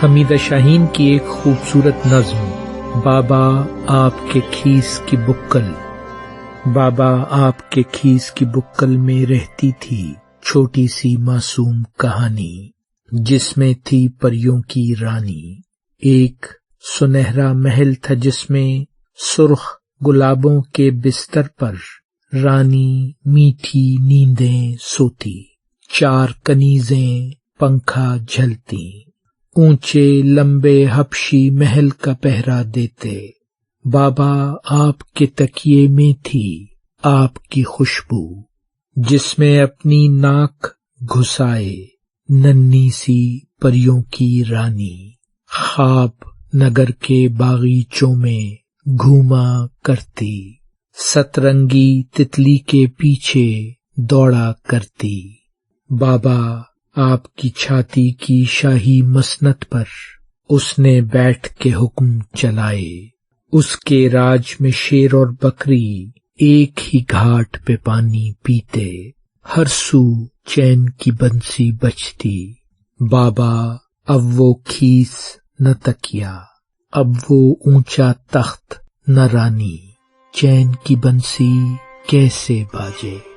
حمیدہ شاہین کی ایک خوبصورت نظم، بابا آپ کے کھیس کی بکل۔ بابا آپ کے کھیس کی بکل میں رہتی تھی چھوٹی سی معصوم کہانی، جس میں تھی پریوں کی رانی۔ ایک سنہرا محل تھا جس میں سرخ گلابوں کے بستر پر رانی میٹھی نیندیں سوتی، چار کنیزیں پنکھا جھلتی، اونچے لمبے حبشی محل کا پہرا دیتے۔ بابا آپ کے تکیے میں تھی آپ کی خوشبو، جس میں اپنی ناک گھسائے ننھی سی پریوں کی رانی خواب نگر کے باغیچوں میں گھوما کرتی، سترنگی تتلی کے پیچھے دوڑا کرتی۔ بابا آپ کی چھاتی کی شاہی مسند پر اس نے بیٹھ کے حکم چلائے۔ اس کے راج میں شیر اور بکری ایک ہی گھاٹ پہ پانی پیتے، ہر سو چین کی بنسی بجتی۔ بابا اب وہ کھیس نہ تکیا، اب وہ اونچا تخت نہ رانی، چین کی بنسی کیسے باجے۔